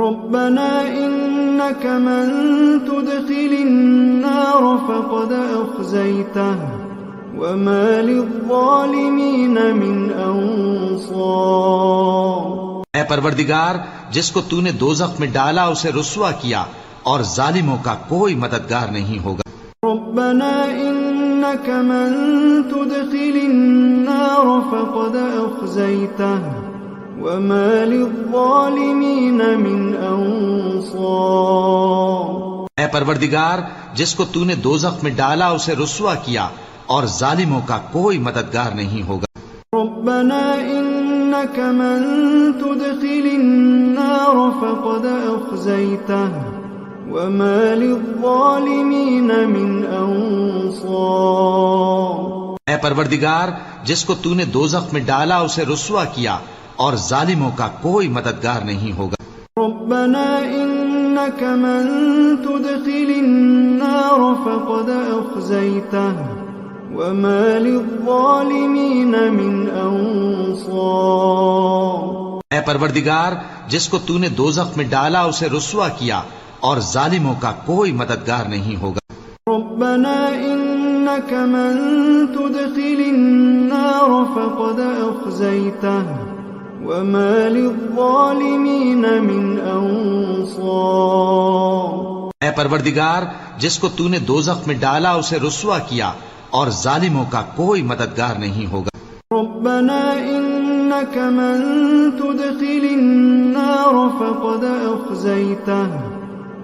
ربنا إنك من تدخل النار فقد أخزيته وما للظالمين من أنصار۔ اے پروردگار، جس کو تو نے دوزخ میں ڈالا اسے رسوا کیا اور ظالموں کا کوئی مددگار نہیں ہوگا۔ ربنا إنك من تدخل النار فقد أخزيته وما للظالمين من أنصار۔ اے پروردگار، جس کو تو نے دوزخ میں ڈالا اسے رسوا کیا اور ظالموں کا کوئی مددگار نہیں ہوگا۔ ربنا إنك من تدخل النار فقد أخزيته وما للظالمين من أنصار۔ اے پروردگار، جس کو تو نے دوزخ میں ڈالا اسے رسوا کیا اور ظالموں کا کوئی مددگار نہیں ہوگا۔ ربنا إنك من تدخل النار فقد أخزيته وما للظالمين من أنصار۔ اے پروردگار، جس کو تو نے دوزخ میں ڈالا اسے رسوا کیا اور ظالموں کا کوئی مددگار نہیں ہوگا۔ ربنا إنك من تدخل النار فقد أخزيته وما للظالمين من أنصار۔ اے پروردگار، جس کو تو نے دوزخ میں ڈالا اسے رسوا کیا اور ظالموں کا کوئی مددگار نہیں ہوگا۔ ربنا إنك من تدخل النار فقد أخزيته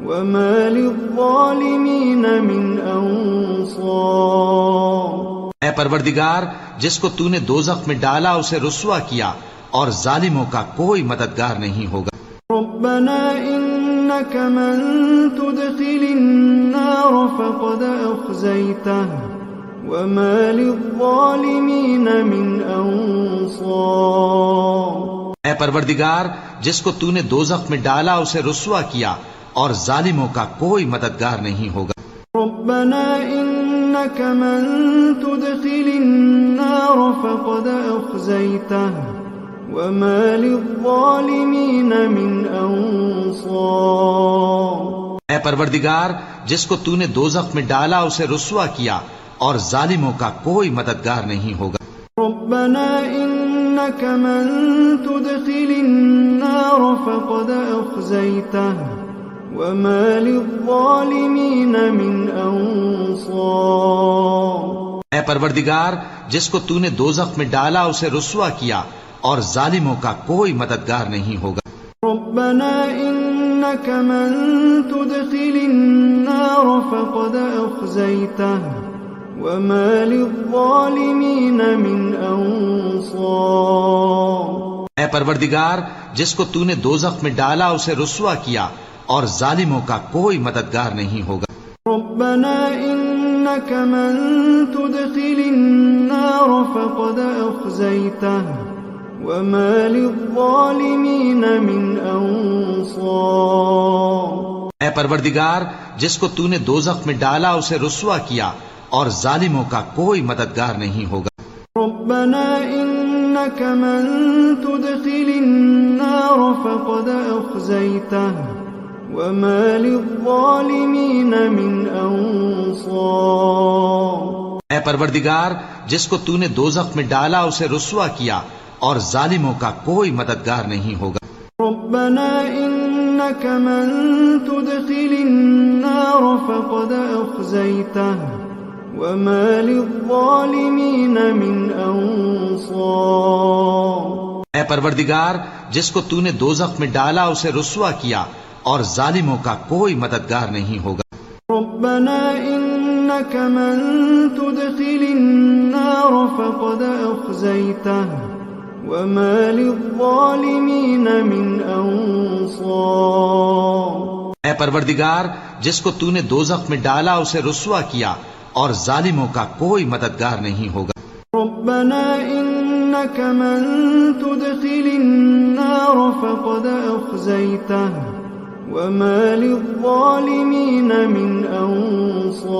وما للظالمين من أنصار۔ اے پروردگار، جس کو تو نے دوزخ میں ڈالا اسے رسوا کیا اور ظالموں کا کوئی مددگار نہیں ہوگا۔ ربنا إنك من تدخل النار فقد أخزيته وما للظالمين من أنصار۔ اے پروردگار، جس کو تو نے دوزخ میں ڈالا اسے رسوا کیا اور ظالموں کا کوئی مددگار نہیں ہوگا۔ ربنا إنك من تدخل النار فقد أخزيته وما للظالمين من أنصار۔ اے پروردگار، جس کو تو نے دوزخ میں ڈالا اسے رسوا کیا اور ظالموں کا کوئی مددگار نہیں ہوگا۔ ربنا إنك من تدخل النار فقد أخزيته وما للظالمين من أنصار۔ اے پروردگار، جس کو تو نے دوزخ میں ڈالا اسے رسوا کیا اور ظالموں کا کوئی مددگار نہیں ہوگا۔ ربنا إنك من تدخل النار فقد أخزيته وما للظالمين من أنصار۔ اے پروردگار، جس کو تو نے دوزخ میں ڈالا اسے رسوا کیا اور ظالموں کا کوئی مددگار نہیں ہوگا۔ ربنا إنك من تدخل النار فقد أخزيته وما للظالمين من أنصار۔ اے پروردگار، جس کو تو نے دوزخ میں ڈالا اسے رسوا کیا اور ظالموں کا کوئی مددگار نہیں ہوگا۔ ربنا إنك من تدخل النار فقد أخزيته وما للظالمين من أنصار۔ اے پروردگار، جس کو تو نے دوزخ میں ڈالا اسے رسوا کیا اور ظالموں کا کوئی مددگار نہیں ہوگا۔ ربنا إنك من تدخل النار فقد أخزيته وما للظالمين من أنصار۔ اے پروردگار، جس کو تو نے دوزخ میں ڈالا اسے رسوا کیا اور ظالموں کا کوئی مددگار نہیں ہوگا۔ ربنا إنك من تدخل النار فقد أخزيته وما للظالمين من أنصار۔ اے پروردگار، جس کو تو نے دوزخ میں ڈالا اسے رسوا کیا اور ظالموں کا کوئی مددگار نہیں ہوگا۔ ربنا إنك من تدخل النار فقد أخزيته وما للظالمين من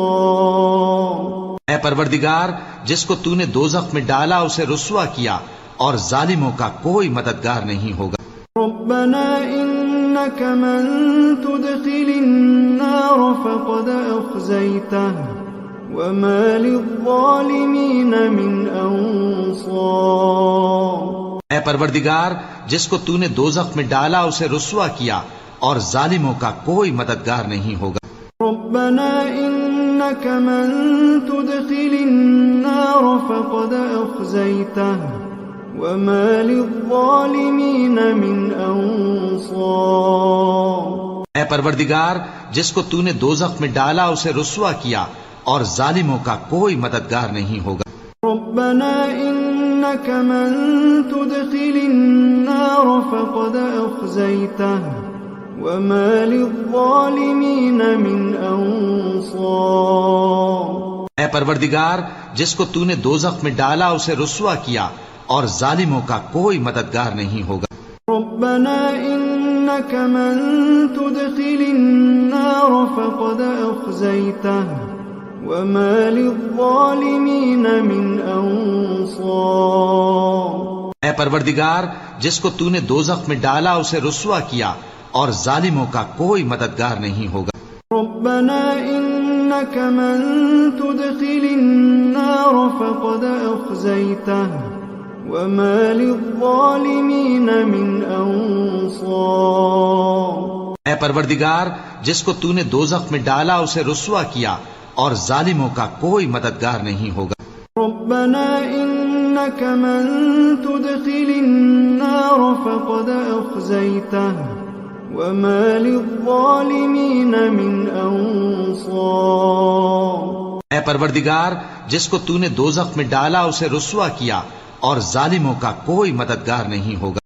أنصار۔ اے پروردگار، جس کو تو نے دوزخ میں ڈالا اسے رسوا کیا اور ظالموں کا کوئی مددگار نہیں ہوگا۔ ربنا إنك إنك من تدخل النار فقد أخزيته وما للظالمين من أنصار. اے پروردگار جس کو تو نے دوزخ میں ڈالا اسے رسوا کیا اور ظالموں کا کوئی مددگار نہیں ہوگا. ربنا إنك من تدخل النار فقد أخزيته وما للظالمين من أنصار. اے پروردگار جس کو تو نے دوزخ میں ڈالا اسے رسوا کیا اور ظالموں کا کوئی مددگار نہیں ہوگا. ربنا إنك من تدخل النار فقد أخزيته وما للظالمين من أنصار. اے پروردگار جس کو تو نے دوزخ میں ڈالا اسے رسوا کیا اور ظالموں کا کوئی مددگار نہیں ہوگا. ربنا إنك من تدخل النار فقد أخزيته وما للظالمين من أنصار. اے پروردگار جس کو تو نے دوزخ میں ڈالا اسے رسوا کیا اور ظالموں کا کوئی مددگار نہیں ہوگا. ربنا إنك من تدخل النار فقد أخزيته وما للظالمين من أنصار. اے پروردگار جس کو تو نے دوزخ میں ڈالا اسے رسوا کیا اور ظالموں کا کوئی مددگار نہیں ہوگا. ربنا إنك من تدخل النار فقد أخزيته وما للظالمين من أنصار. اے پروردگار جس کو تو نے دوزخ میں ڈالا اسے رسوا کیا اور ظالموں کا کوئی مددگار نہیں ہوگا.